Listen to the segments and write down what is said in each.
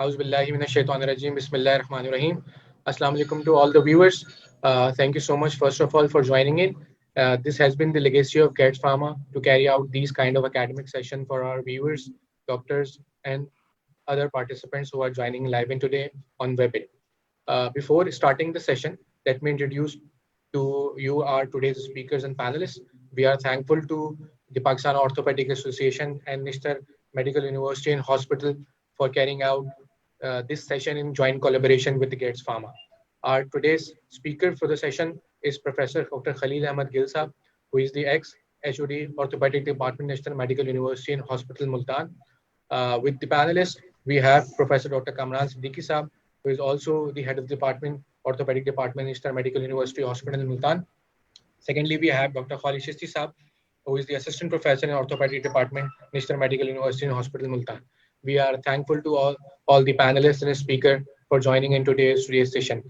Auzu billahi minash shaitanir rajim. Bismillahir rahmanir rahim. Assalamu alaikum to all the viewers. Thank you so much, first of all, for joining in. This has been the legacy of GATS Pharma to carry out these kind of academic session for our viewers, doctors, and other participants who are joining live in today on Webinar. Before starting the session, let me introduce to you our today's speakers and panelists. We are thankful to the Pakistan Orthopedic Association and Mr. Medical University and Hospital for carrying out this session in joint collaboration with the GATS Pharma. Our today's speaker for the session is Professor Dr. Khalid Ahmed Gil Saab, who is the ex-HOD Orthopedic Department, National Medical University and Hospital, Multan. With the panelists, we have Professor Dr. Kamran Siddiqui Saab, who is also the head of the department, Orthopedic Department, National Medical University Hospital in Multan. Secondly, we have Dr. Khalid Chisti Saab, who is the Assistant Professor in Orthopedic Department, National Medical University and Hospital, Multan. We are thankful to all the panelists and speaker for joining in today's session.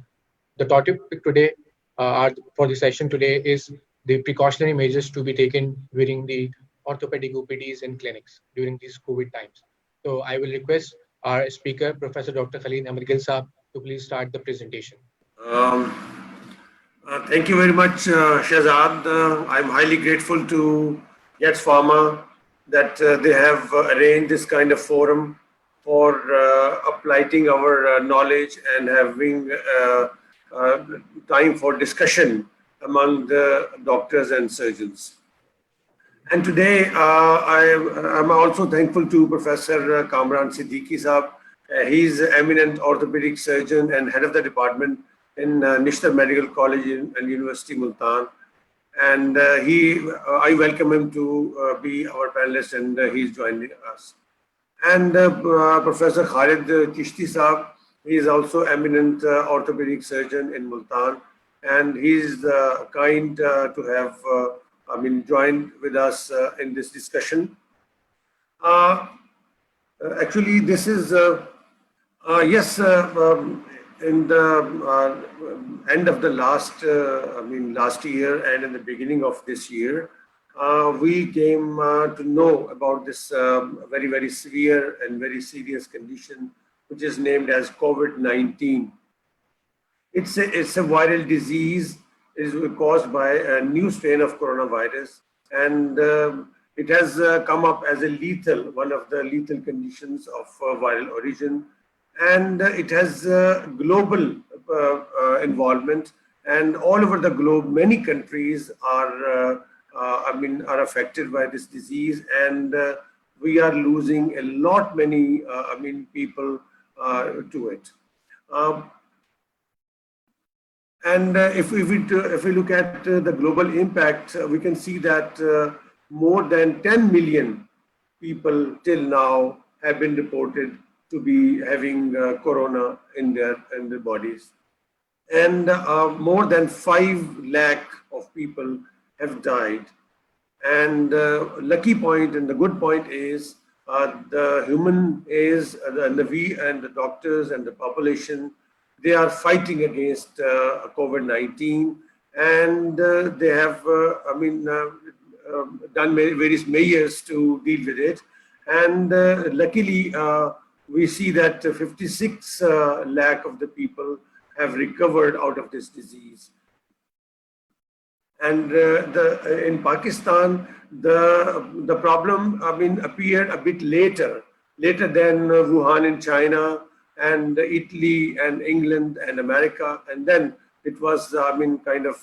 The topic today for the session today is the precautionary measures to be taken during the orthopedic OPDs and clinics during these COVID times. So I will request our speaker, Professor Dr. Khalid Ahmed Gil Saab, to please start the presentation. Thank you very much, Shahzad. I'm highly grateful to GATS Pharma that they have arranged this kind of forum for uplighting our knowledge and having time for discussion among the doctors and surgeons. And today, I'm also thankful to Professor Kamran Siddiqui Saab. He's an eminent orthopedic surgeon and head of the department in National Medical College and University Multan. And I welcome him to be our panelist, and he's joining us. And Professor Khalid Chishti Saab, he is also eminent orthopedic surgeon in Multan, and he's kind to have joined with us in this discussion. Actually, this is in the end of the last year and in the beginning of this year, we came to know about this very, very severe and very serious condition, which is named as Covid-19. It's a viral disease. It is caused by a new strain of coronavirus, and it has come up as one of the lethal conditions of viral origin. And it has global involvement, and all over the globe, many countries are affected by this disease, and we are losing many people to it. If we look at the global impact, we can see that more than 10 million people till now have been reported to be having corona in their bodies, and more than 5 lakh of people have died. And lucky point and the good point is the human is we and the doctors and the population, they are fighting against COVID-19, and they have done various measures to deal with it. And luckily, we see that 56 lakh of the people have recovered out of this disease. And in Pakistan, the problem appeared a bit later than Wuhan in China and Italy and England and America, and then it was kind of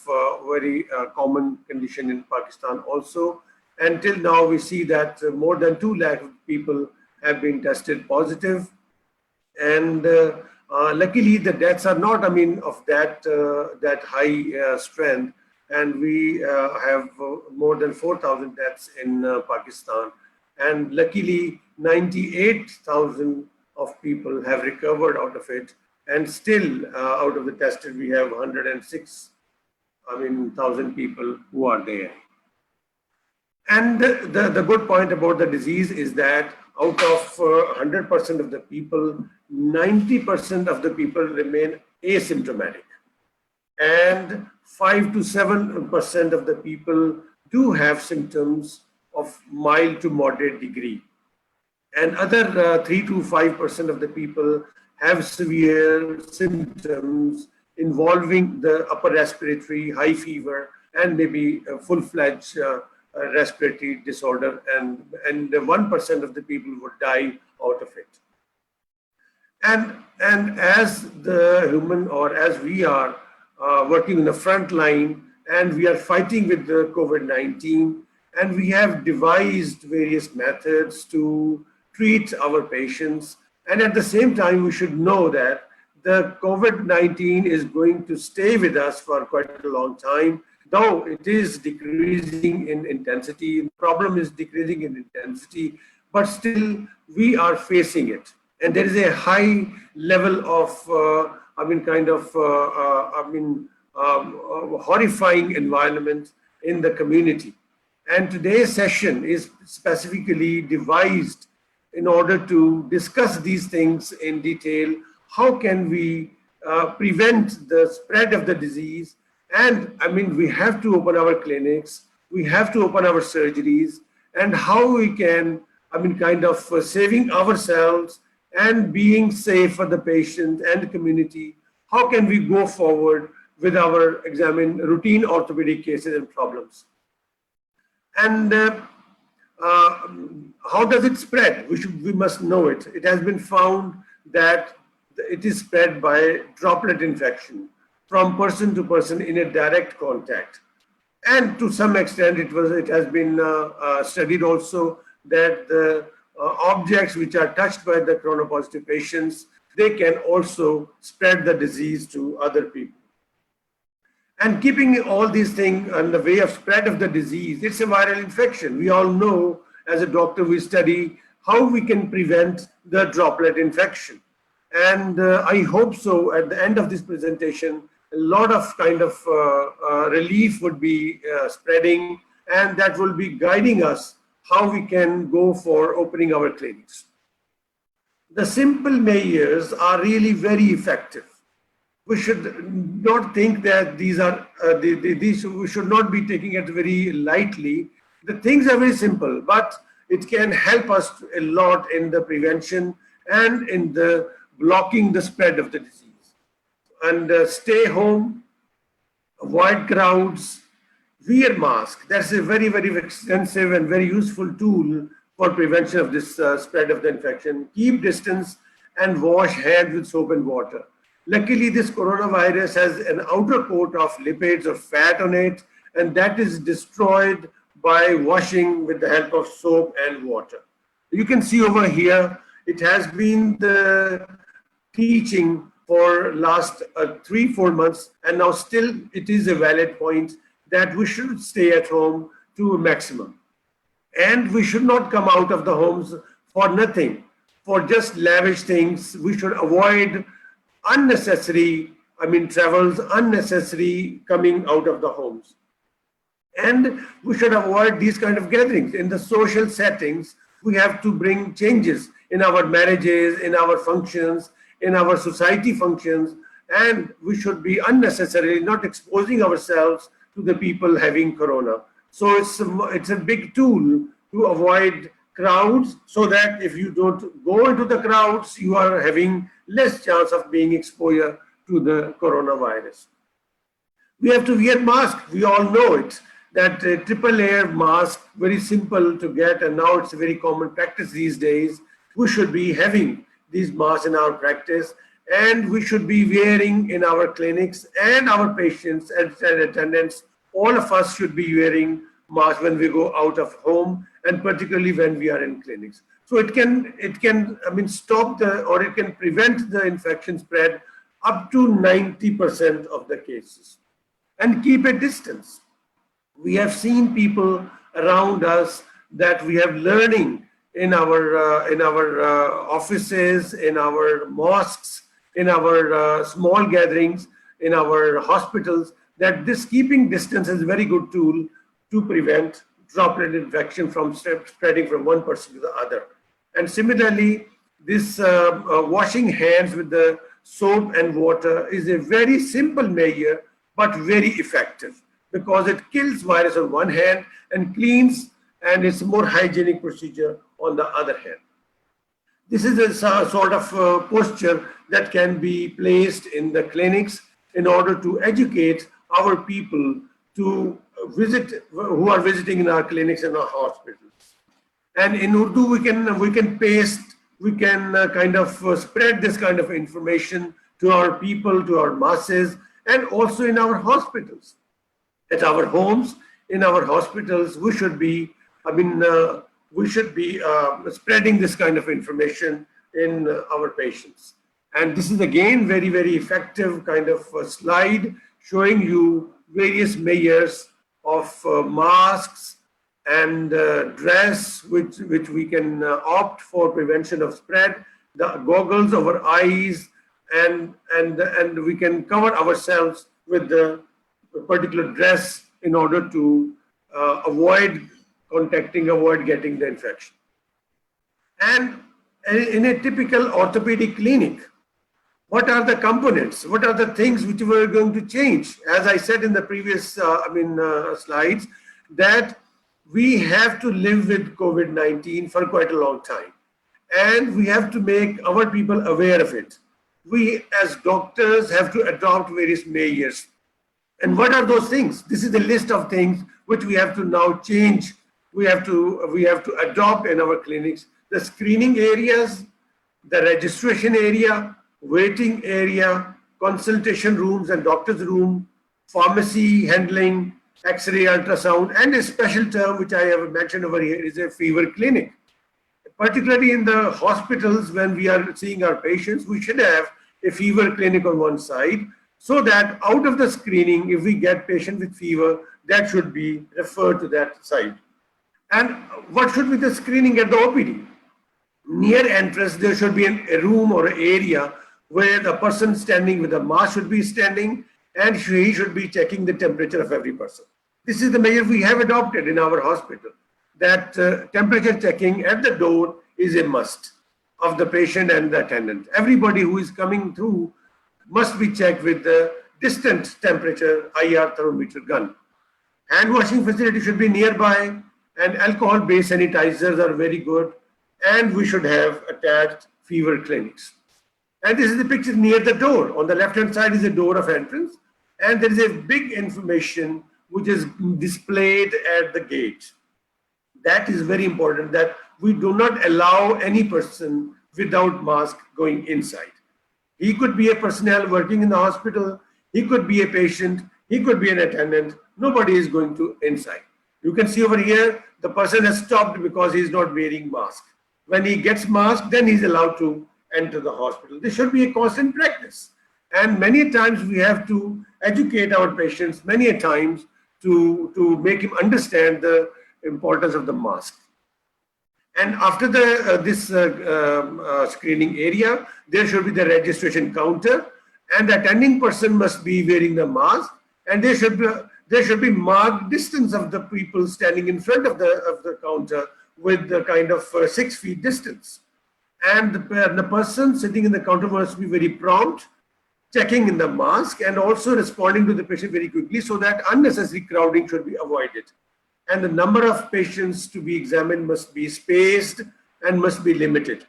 very common condition in Pakistan also. Until now, we see that more than 2 lakh people have been tested positive, and luckily the deaths are not of that high strength, and we have more than 4,000 deaths in Pakistan, and luckily 98,000 of people have recovered out of it, and still out of the tested we have 106,000 people who are there. And the good point about the disease is that out of 100% of the people, 90% of the people remain asymptomatic, and 5 to 7% of the people do have symptoms of mild to moderate degree, and other 3 to 5% of the people have severe symptoms involving the upper respiratory, high fever, and maybe a full-fledged respiratory disorder, and 1% of the people would die out of it. And as the human, or as we are working in the front line, and we are fighting with the COVID-19, and we have devised various methods to treat our patients. And at the same time, we should know that the COVID-19 is going to stay with us for quite a long time, though it is decreasing in intensity. The problem is decreasing in intensity, but still we are facing it. And there is a high level of, horrifying environment in the community. And today's session is specifically devised in order to discuss these things in detail. How can we prevent the spread of the disease? And we have to open our clinics, we have to open our surgeries, and how we can, saving ourselves and being safe for the patient and the community. How can we go forward with our routine orthopedic cases and problems? And how does it spread? We must know it. It has been found that it is spread by droplet infection from person to person in a direct contact. And to some extent, it has been studied also that the objects which are touched by the coronapositive patients, they can also spread the disease to other people. And keeping all these things on the way of spread of the disease, it's a viral infection. We all know, as a doctor, we study how we can prevent the droplet infection. And I hope so at the end of this presentation, a lot of relief would be spreading, and that will be guiding us how we can go for opening our clinics. The simple measures are really very effective. We should not think that these are, we should not be taking it very lightly. The things are very simple, but it can help us a lot in the prevention and in the blocking the spread of the disease. And stay home, avoid crowds, wear mask. That's a very, very extensive and very useful tool for prevention of this spread of the infection. Keep distance and wash hands with soap and water. Luckily, this coronavirus has an outer coat of lipids or fat on it, and that is destroyed by washing with the help of soap and water. You can see over here, it has been the teaching for last 3-4 months, and now still it is a valid point that we should stay at home to a maximum. And we should not come out of the homes for nothing, for just lavish things. We should avoid unnecessary, travels, unnecessary coming out of the homes. And we should avoid these kind of gatherings. In the social settings, we have to bring changes in our marriages, in our functions, in our society functions, and we should be unnecessarily not exposing ourselves to the people having corona. So it's a big tool to avoid crowds, so that if you don't go into the crowds, you are having less chance of being exposure to the coronavirus. We have to wear masks. We all know it, that triple layer mask, very simple to get, and now it's a very common practice these days. We should be having these masks in our practice, and we should be wearing in our clinics, and our patients and attendants, all of us should be wearing masks when we go out of home, and particularly when we are in clinics. So it can stop or it can prevent the infection spread up to 90% of the cases. And keep a distance. We have seen people around us that we have learning in our offices, in our mosques, in our small gatherings, in our hospitals, that this keeping distance is a very good tool to prevent droplet infection from spreading from one person to the other. And similarly, this washing hands with the soap and water is a very simple measure, but very effective, because it kills virus on one hand and cleans, and it's a more hygienic procedure on the other hand. This is a sort of posture that can be placed in the clinics in order to educate our people to visit, who are visiting in our clinics and our hospitals. And in Urdu, we can paste, we can kind of spread this kind of information to our people, to our masses, and also in our hospitals, at our homes, in our hospitals. We should be, spreading this kind of information in our patients. And this is again very, very effective kind of slide showing you various measures of masks and dress which we can opt for prevention of spread, the goggles over eyes, and we can cover ourselves with the particular dress in order to avoid getting the infection. And in a typical orthopedic clinic, what are the components? What are the things which we are going to change? As I said in the previous slides, that we have to live with COVID-19 for quite a long time. And we have to make our people aware of it. We as doctors have to adopt various measures. And what are those things? This is the list of things which we have to now change. We have to adopt in our clinics. The screening areas, the registration area, waiting area, consultation rooms and doctor's room, pharmacy handling, X-ray, ultrasound, and a special term which I have mentioned over here is a fever clinic. Particularly in the hospitals, when we are seeing our patients, we should have a fever clinic on one side, so that out of the screening, if we get patient with fever, that should be referred to that side. And what should be the screening at the OPD? Near entrance, there should be a room or an area where the person standing with a mask should be standing, and he should be checking the temperature of every person. This is the measure we have adopted in our hospital, that temperature checking at the door is a must of the patient and the attendant. Everybody who is coming through must be checked with the distant temperature IR thermometer gun. Hand washing facility should be nearby, and alcohol-based sanitizers are very good, and we should have attached fever clinics. And this is the picture near the door. On the left-hand side is the door of entrance, and there is a big information which is displayed at the gate. That is very important, that we do not allow any person without mask going inside. He could be a personnel working in the hospital, he could be a patient, he could be an attendant. Nobody is going to inside. You can see over here, the person has stopped because he is not wearing mask. When he gets mask, then he is allowed to enter the hospital. This should be a constant practice. And many times we have to educate our patients, many a times, to make him understand the importance of the mask. And after this screening area, there should be the registration counter, and the attending person must be wearing the mask, and there should be marked distance of the people standing in front of the counter with the kind of 6 feet distance. And the person sitting in the counter must be very prompt, checking in the mask, and also responding to the patient very quickly, so that unnecessary crowding should be avoided. And the number of patients to be examined must be spaced and must be limited.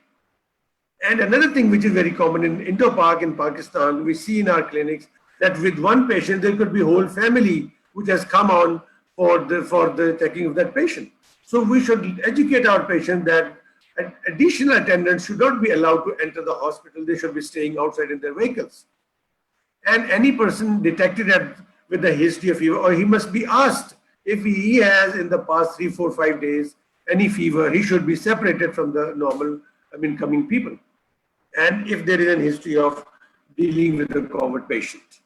And another thing which is very common in Indo-Pak in Pakistan, we see in our clinics that with one patient, there could be a whole family which has come on for the checking of that patient. So we should educate our patient that additional attendants should not be allowed to enter the hospital. They should be staying outside in their vehicles. And any person detected with a history of fever, or he must be asked if he has in the past 3, 4, 5 days any fever, he should be separated from the normal, coming people. And if there is a history of dealing with a COVID patient.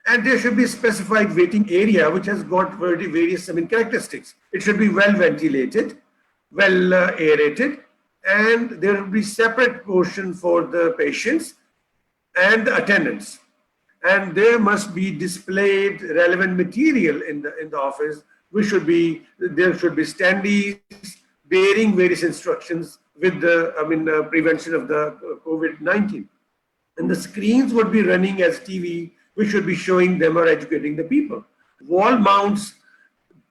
And there should be a specified waiting area which has got various characteristics. It should be well ventilated, well aerated, and there will be separate portion for the patients and the attendants. And there must be displayed relevant material in the office. There should be standees bearing various instructions with the prevention of the COVID-19. And the screens would be running as TV, which should be showing them or educating the people. Wall mounts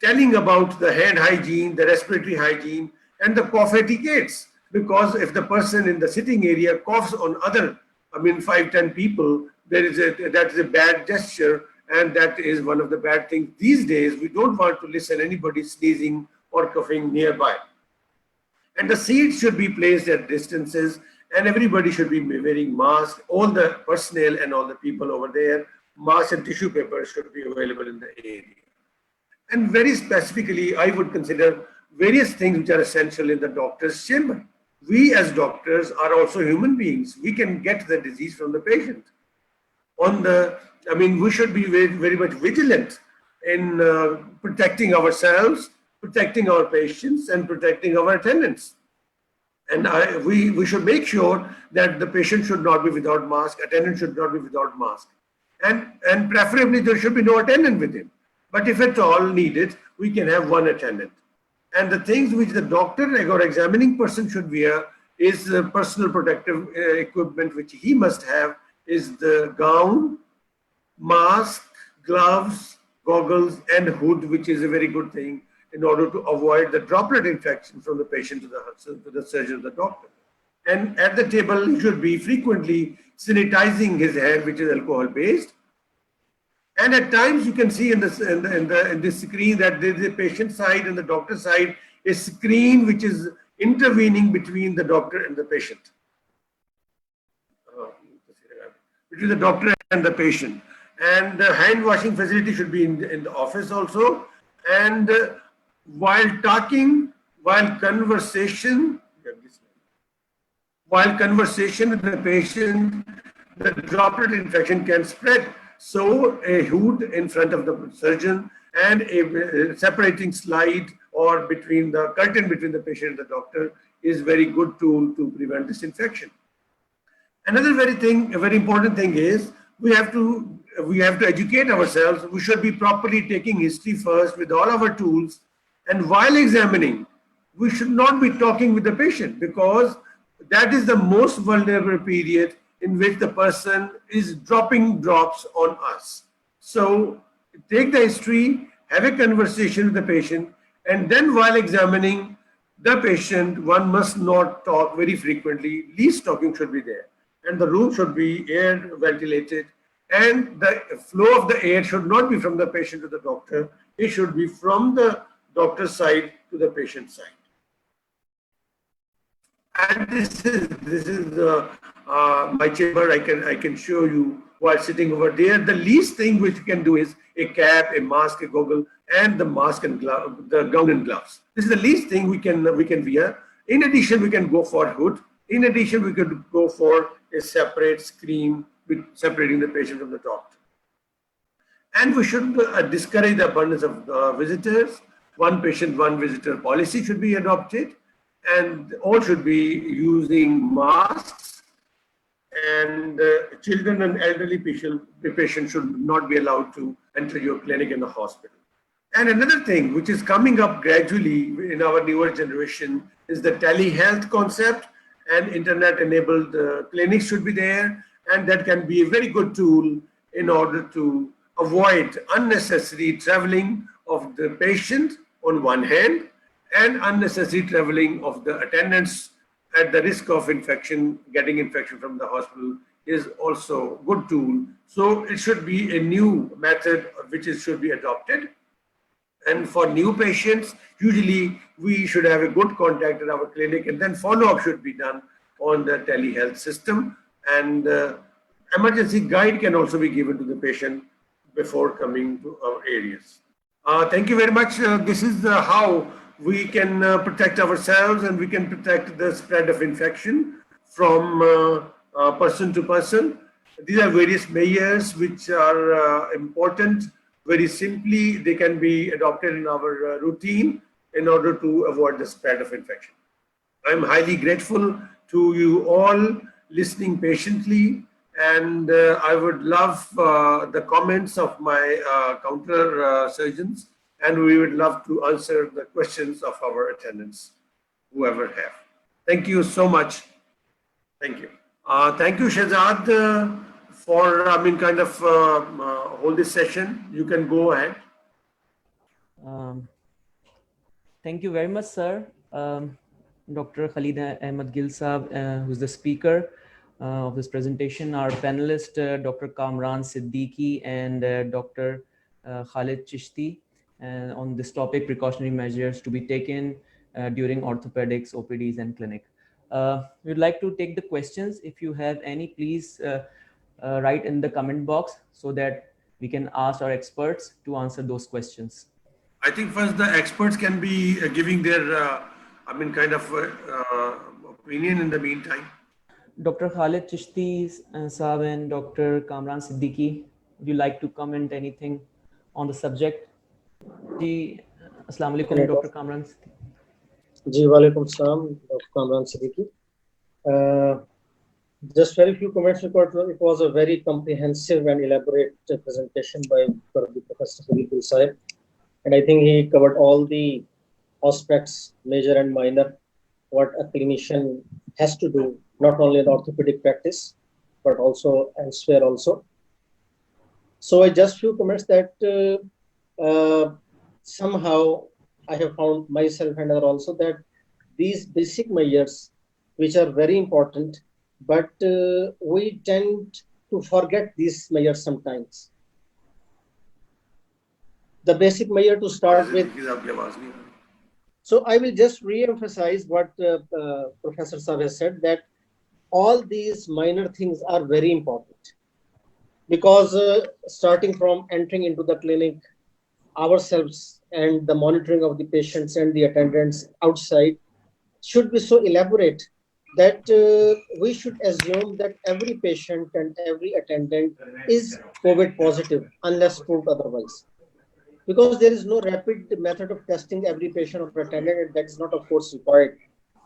telling about the hand hygiene, the respiratory hygiene, and the cough etiquettes. Because if the person in the sitting area coughs on other I mean, 5-10 people, that is a bad gesture, and that is one of the bad things. These days, we don't want to listen anybody sneezing or coughing nearby. And the seats should be placed at distances, and everybody should be wearing masks. All the personnel and all the people over there, masks and tissue paper should be available in the area. And very specifically, I would consider various things which are essential in the doctor's chamber. We as doctors are also human beings. We can get the disease from the patient. We should be very, very much vigilant in protecting ourselves, protecting our patients, and protecting our attendants. And we should make sure that the patient should not be without mask, attendant should not be without mask. And preferably there should be no attendant with him. But if at all needed, we can have one attendant. And the things which the doctor or examining person should wear is the personal protective equipment which he must have is the gown, mask, gloves, goggles, and hood, which is a very good thing in order to avoid the droplet infection from the patient to the surgeon, the doctor. And at the table, he should be frequently sanitizing his hand, which is alcohol-based. And at times, you can see in this screen that there is a patient side and the doctor side, a screen which is intervening between the doctor and the patient. Between the doctor and the patient. And the hand washing facility should be in the office also. And while talking, while conversation with the patient, the droplet infection can spread. So a hood in front of the surgeon and a separating slide or between the curtain between the patient and the doctor is very good tool to prevent this infection. Another very important thing is we have to educate ourselves. We should be properly taking history first with all our tools, and while examining, we should not be talking with the patient because that is the most vulnerable period in which the person is dropping drops on us. So take the history, have a conversation with the patient, and then while examining the patient, one must not talk very frequently. Least talking should be there. And the room should be air ventilated, and the flow of the air should not be from the patient to the doctor. It should be from the doctor's side to the patient's side. And this is my chamber. I can show you while sitting over there. The least thing which you can do is a cap, a mask, a goggle, and the mask and the gown and gloves. This is the least thing we can wear. In addition, we can go for hood. In addition, we could go for a separate screen with separating the patient from the doctor. And we should discourage the abundance of visitors. One patient, one visitor policy should be adopted, and all should be using masks. And children and elderly patients should not be allowed to enter your clinic in the hospital. And another thing which is coming up gradually in our newer generation is the telehealth concept, and internet-enabled clinics should be there, and that can be a very good tool in order to avoid unnecessary traveling of the patient on one hand, and unnecessary traveling of the attendants at the risk of infection, getting infection from the hospital is also a good tool. So it should be a new method which should be adopted. And for new patients, usually we should have a good contact at our clinic, and then follow-up should be done on the telehealth system. And emergency guide can also be given to the patient before coming to our areas. Thank you very much. This is how we can protect ourselves, and we can protect the spread of infection from person to person. These are various measures which are important. Very simply, they can be adopted in our routine in order to avoid the spread of infection. I'm highly grateful to you all listening patiently, and I would love the comments of my counter surgeons, and we would love to answer the questions of our attendants, whoever have. Thank you so much. Thank you. Thank you, Shahzad, for hold this session. You can go ahead. Thank you very much, sir. Dr. Khalid Ahmed Gil Saab, who's the speaker. of this presentation. Our panelists, Dr. Kamran Siddiqui and Dr. Khalid Chishti, on this topic, precautionary measures to be taken during orthopedics, OPDs, and clinic. We'd like to take the questions. If you have any, please write in the comment box so that we can ask our experts to answer those questions. I think first the experts can be giving their, kind of opinion in the meantime. Dr. Khalid Chishti Saab and Dr. Kamran Siddiqui, would you like to comment anything on the subject? Ji, Assalamu alaikum, Dr. Kamran. Ji, walaikum salam, Dr. Kamran Siddiqui. Just very few comments because it was a very comprehensive and elaborate presentation by Professor Khalid Sahib. And I think he covered all the aspects, major and minor, what a clinician has to do, not only in orthopedic practice, but also elsewhere also. So I just few comments that somehow I have found myself and other also that these basic measures, which are very important, but we tend to forget these measures sometimes. The basic measure to start with. So I will just re-emphasize what Professor Saab has said, that all these minor things are very important, because starting from entering into the clinic ourselves and the monitoring of the patients and the attendants outside should be so elaborate that we should assume that every patient and every attendant is COVID positive unless proved otherwise. Because there is no rapid method of testing every patient or attendant, and that is not, of course, required.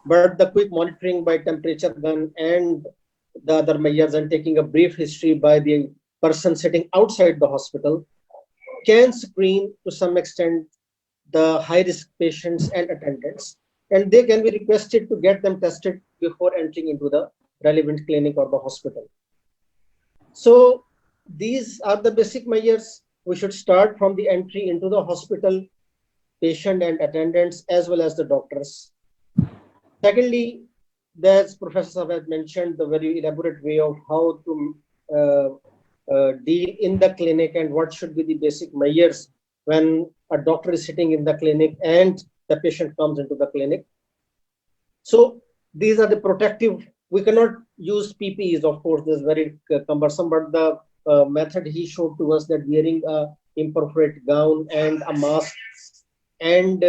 But the quick monitoring by temperature gun and the other measures and taking a brief history by the person sitting outside the hospital can screen to some extent the high-risk patients and attendants, and they can be requested to get them tested before entering into the relevant clinic or the hospital. So these are the basic measures. We should start from the entry into the hospital, patient and attendants, as well as the doctors. Secondly, as Professor Saab mentioned, the very elaborate way of how to deal in the clinic and what should be the basic measures when a doctor is sitting in the clinic and the patient comes into the clinic. So these are the protective. We cannot use PPEs, of course, this is very cumbersome, but the method he showed to us, that wearing a imperforate gown and a mask and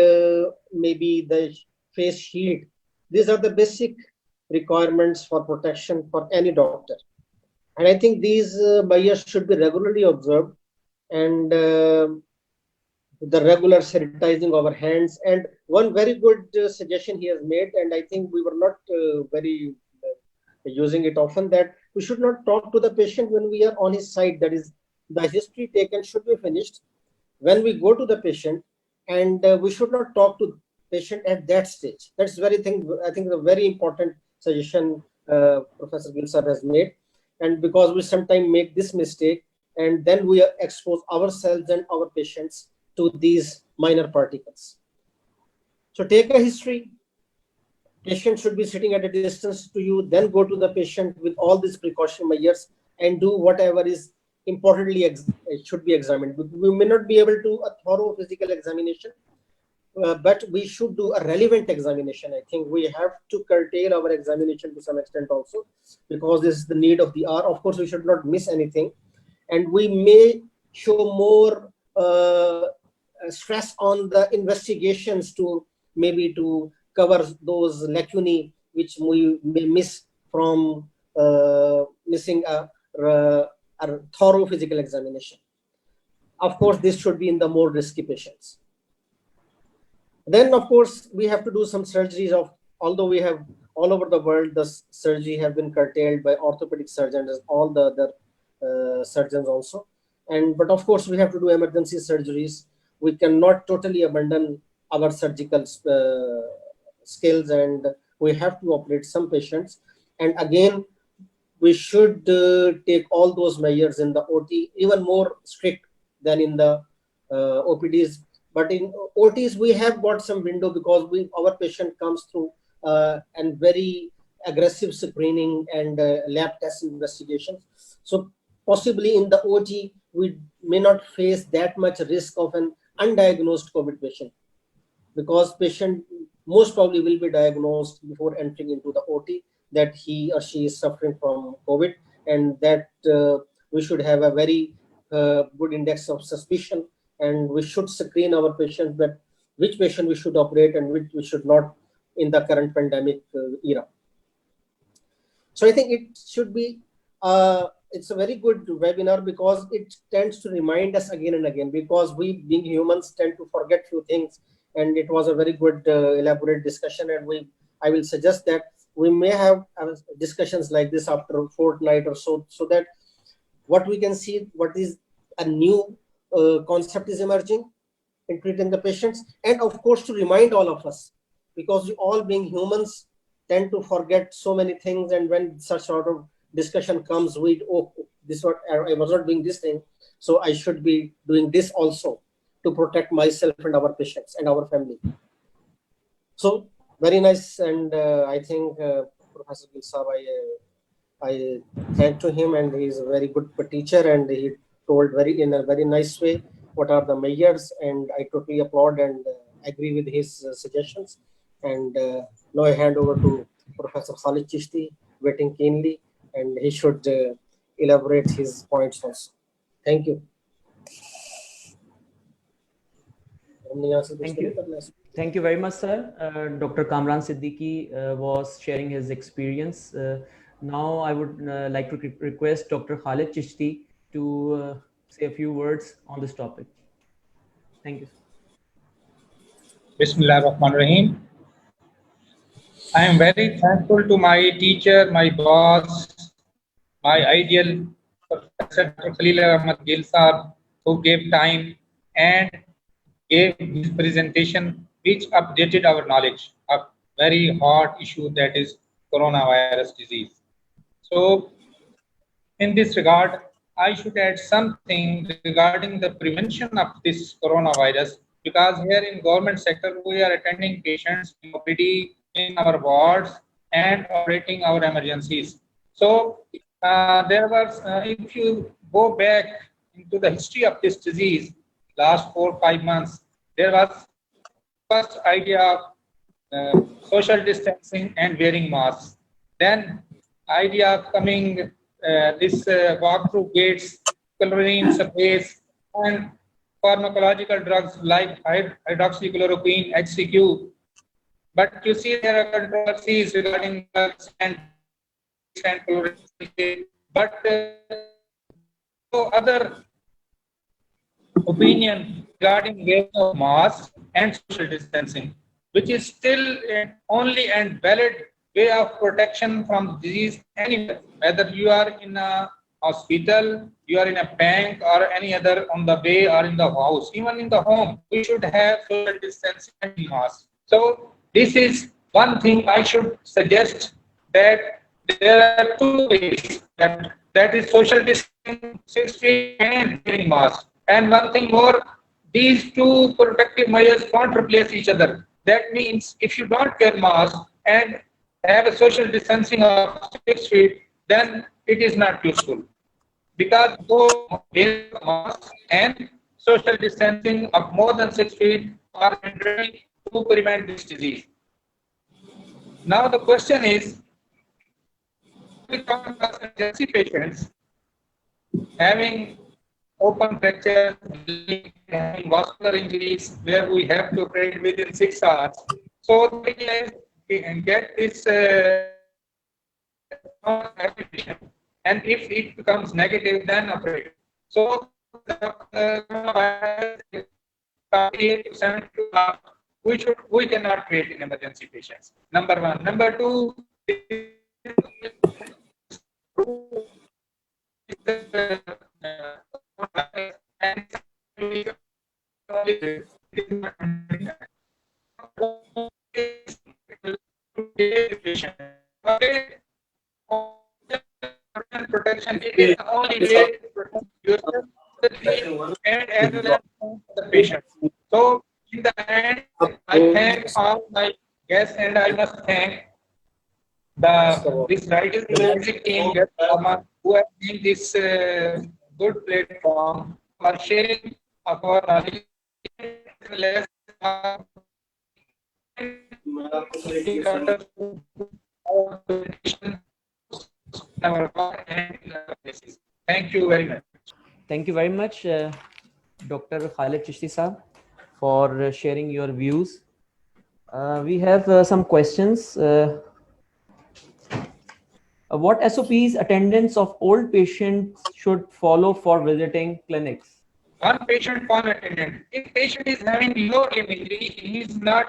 maybe the face shield, these are the basic requirements for protection for any doctor. And I think these measures should be regularly observed, and the regular sanitizing of our hands. And one very good suggestion he has made, and I think we were not very using it often, that we should not talk to the patient when we are on his side. That is, the history taken should be finished when we go to the patient, and we should not talk to the patient at that stage. That's very thing. I think a very important suggestion Professor Gilsar has made, and because we sometimes make this mistake, and then we expose ourselves and our patients to these minor particles. So take a history. Patient should be sitting at a distance to you, then go to the patient with all these precaution measures and do whatever is importantly should be examined. We may not be able to do a thorough physical examination, but we should do a relevant examination. I think we have to curtail our examination to some extent also, because this is the need of the hour. Of course, we should not miss anything, and we may show more stress on the investigations to maybe to cover those lacunae which we may miss from missing a thorough physical examination. Of course, this should be in the more risky patients. Then, of course, we have to do some surgeries of, although we have all over the world, the surgery have been curtailed by orthopedic surgeons, all the other surgeons also. But of course, we have to do emergency surgeries. We cannot totally abandon our surgical skills, and we have to operate some patients. And again, we should take all those measures in the OT, even more strict than in the OPDs. But in OTs, we have got some window, because our patient comes through and very aggressive screening and lab test investigations. So possibly in the OT, we may not face that much risk of an undiagnosed COVID patient, because patient most probably will be diagnosed before entering into the OT that he or she is suffering from COVID, and that we should have a very good index of suspicion, and we should screen our patients that which patient we should operate and which we should not in the current pandemic era. So I think it should be it's a very good webinar because it tends to remind us again and again, because we being humans tend to forget few things, and it was a very good elaborate discussion, and I will suggest that we may have discussions like this after a fortnight or so, so that what we can see what is a new concept is emerging in treating the patients, and of course to remind all of us, because we all being humans tend to forget so many things, and when such sort of discussion comes, we this what I was not doing this thing, so I should be doing this also to protect myself and our patients and our family. So very nice, and I think Professor Gilsab, I thank to him, and he is a very good teacher, and he told in a very nice way what are the measures, and I totally applaud and agree with his suggestions. And now I hand over to Professor Khalid Chishti, waiting keenly, and he should elaborate his points also. Thank you. Thank you. Thank you very much, sir. Dr. Kamran Siddiqui was sharing his experience. Now I would like to request Dr. Khalid Chishti to say a few words on this topic. Thank you. Bismillahirrahmanirrahim. I am very thankful to my teacher, my boss, my ideal Professor Khalil Ahmad Gil Saab, who gave time and gave this presentation which updated our knowledge of very hot issue, that is coronavirus disease. So in this regard, I should add something regarding the prevention of this coronavirus, because here in government sector, we are attending patients in OPD, in our wards, and operating our emergencies. So there was, if you go back into the history of this disease, last 4 or 5 months, there was first idea of social distancing and wearing masks. Then idea of coming this walk through gates, chlorine sprays, and pharmacological drugs like hydroxychloroquine, HCQ. But you see there are controversies regarding drugs and chlorine. But other opinion regarding wearing of masks and social distancing, which is still only and valid way of protection from disease anywhere, whether you are in a hospital, you are in a bank, or any other on the way, or in the house, even in the home, we should have social distancing and masks. So this is one thing I should suggest, that there are 2 ways, that is social distancing, 6 feet, and wearing masks. And one thing more, these 2 protective measures don't replace each other. That means if you don't wear mask and have a social distancing of 6 feet, then it is not useful, because both wearing mask and social distancing of more than 6 feet are mandatory to prevent this disease. Now the question is, we come across emergency patients having open fractures, having vascular injuries, where we have to operate within 6 hours. So we can get this and if it becomes negative, then operate. So we cannot create in emergency patients. Number 1. Number 2. Protection, it is the only way to protect yourself and as well as the patient. So in the end, I thank all my guests, and I must thank This rising team get farmers who have made this good platform for sharing of our knowledge less Thank you very much. Thank you very much, Dr. Khalid Chishti Saab, for sharing your views. We have some questions. What SOPs attendants of old patients should follow for visiting clinics? One patient per attendant. If patient is having low imagery, he is not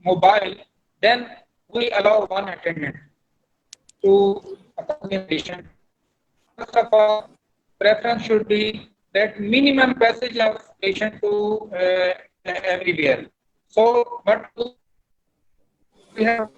mobile, then we allow one attendant to accompany the patient. First of all, preference should be that minimum passage of patient to everywhere. So, but we have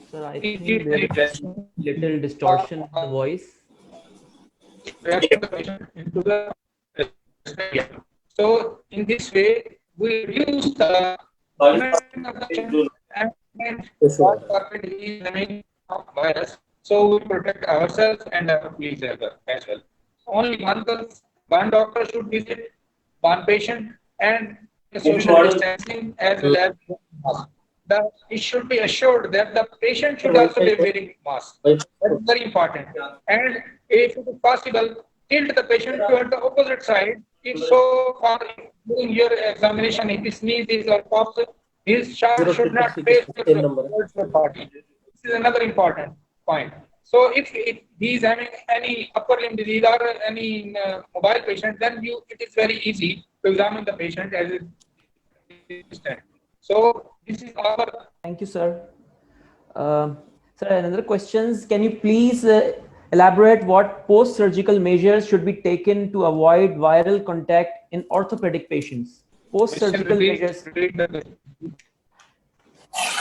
Sir, I think there is little distortion in the voice. So in this way, we reduce the virus. So we protect ourselves and our colleagues as well. Only one doctor should visit one patient, and the social distancing as well as mask. It should be assured that the patient should also be wearing mask. That is very important. And if it is possible, tilt the patient toward the opposite side. If so, for doing your examination, if he sneezes or coughs, his shaft should not face towards the body. This is another important point. So if he is having any upper limb disease or any mobile patient, then it is very easy to examine the patient as a distant. So this is our. Thank you, sir. Sir, another questions. Can you please elaborate what post-surgical measures should be taken to avoid viral contact in orthopedic patients? Post-surgical measures. Sir,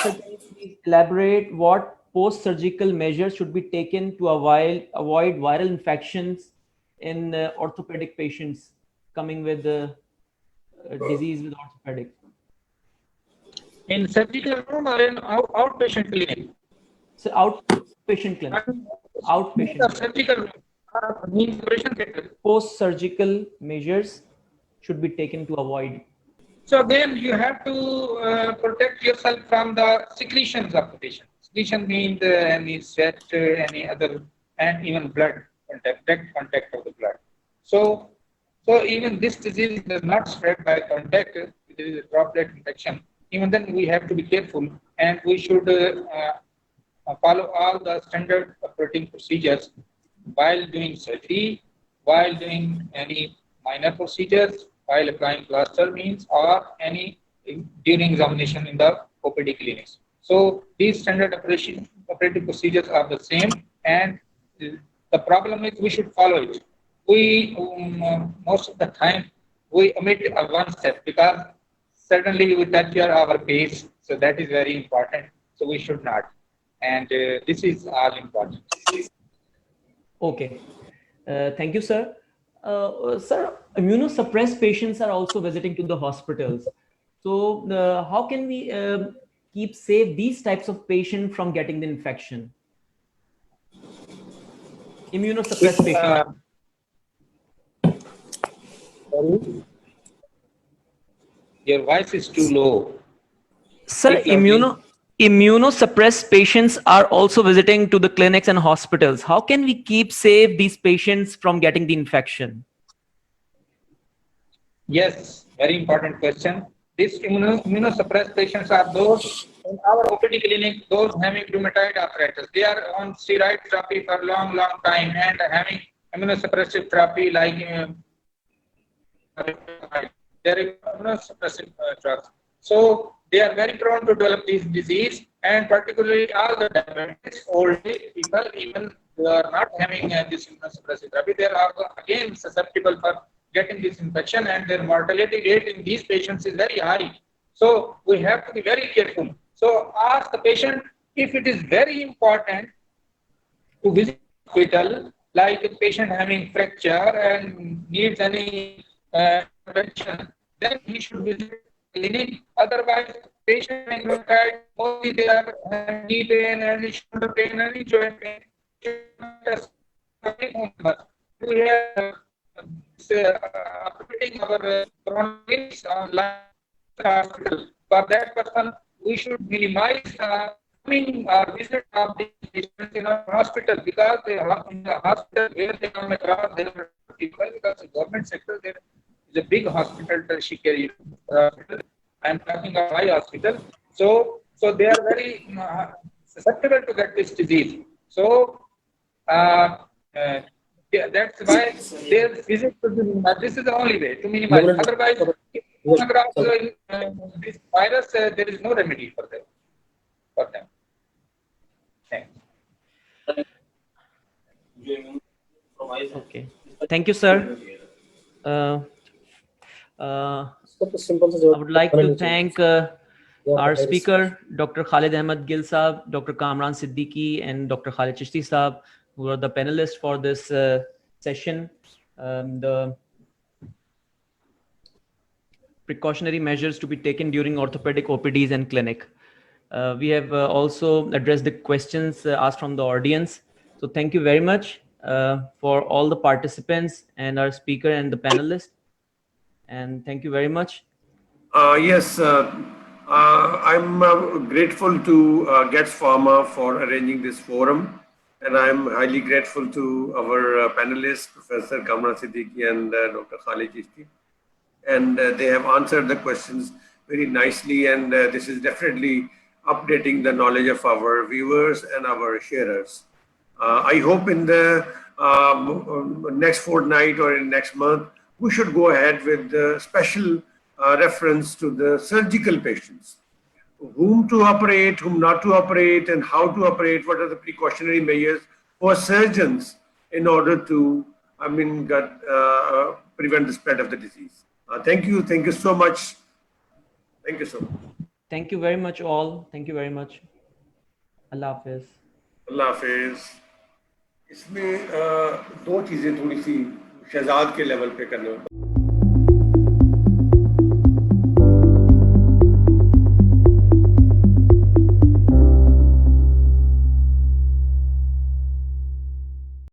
can you please elaborate what post-surgical measures should be taken to avoid viral infections in orthopedic patients coming with disease with orthopedic? In surgical room or in outpatient clinic? So outpatient clinic. Outpatient. Surgical means post-surgical measures should be taken to avoid. So again, you have to protect yourself from the secretions of the patient. Secretion means any sweat, any other, and even blood contact, direct contact of the blood. So even this disease does not spread by contact. It is a droplet infection. Even then, we have to be careful, and we should follow all the standard operating procedures while doing surgery, while doing any minor procedures, while applying plaster means, or any during examination in the OPD clinics. So these standard operating procedures are the same, and the problem is we should follow it. We most of the time we omit one step because suddenly we touch our face, so that is very important. So we should not, and this is all important. Okay, thank you, sir. Sir, immunosuppressed patients are also visiting to the hospitals. So how can we keep safe these types of patients from getting the infection? Immunosuppressed patients. Your voice is too low. Sir, immunosuppressed patients are also visiting to the clinics and hospitals. How can we keep safe these patients from getting the infection? Yes, very important question. These immunosuppressed patients are those in our OPD clinic, those having rheumatoid arthritis. They are on steroid therapy for long time and having immunosuppressive therapy like immunosuppressive drugs. So they are very prone to develop this disease, and particularly all the diabetics, old age people, even they are not having this immunosuppressive therapy, they are again susceptible for getting this infection, and their mortality rate in these patients is very high. So we have to be very careful. So ask the patient if it is very important to visit hospital, like a patient having fracture and needs any intervention, then he should visit clinic. Otherwise, patient may look at only they are having knee pain and shoulder pain and joint pain. We are updating our chronic hospital. For that person, we should minimize coming visit of the patients in our hospital, because they are in the hospital where they come across there are people, because the government sector there is a big hospital, Shikari hospital. I am talking of my hospital. So they are very susceptible to get this disease. So yeah, that's why their visit to be minimized. This is the only way to minimize. Otherwise, if you come across this virus, there is no remedy for them. Thanks. Okay. Thank you, sir. I would like to thank our speaker, Dr. Khalid Ahmed Gil Saab, Dr. Kamran Siddiqui, and Dr. Khalid Chishti Saab, who are the panelists for this session. The precautionary measures to be taken during orthopedic OPDs and clinic. We have also addressed the questions asked from the audience. So thank you very much for all the participants and our speaker and the panelists. And thank you very much. Yes, I'm grateful to Gets Pharma for arranging this forum, and I'm highly grateful to our panelists, Professor Kamran Siddiqui and Dr. Khalid Chishti. And they have answered the questions very nicely, and this is definitely updating the knowledge of our viewers and our sharers. I hope in the next fortnight or in next month, we should go ahead with the special reference to the surgical patients, whom to operate, whom not to operate, and how to operate, what are the precautionary measures for surgeons in order to, prevent the spread of the disease. Thank you so much. Thank you so much. Thank you very much all. Thank you very much. Allah Hafiz. Allah Hafiz. इसमें दो चीज़ें थोड़ी सी शहजाद के level पे करने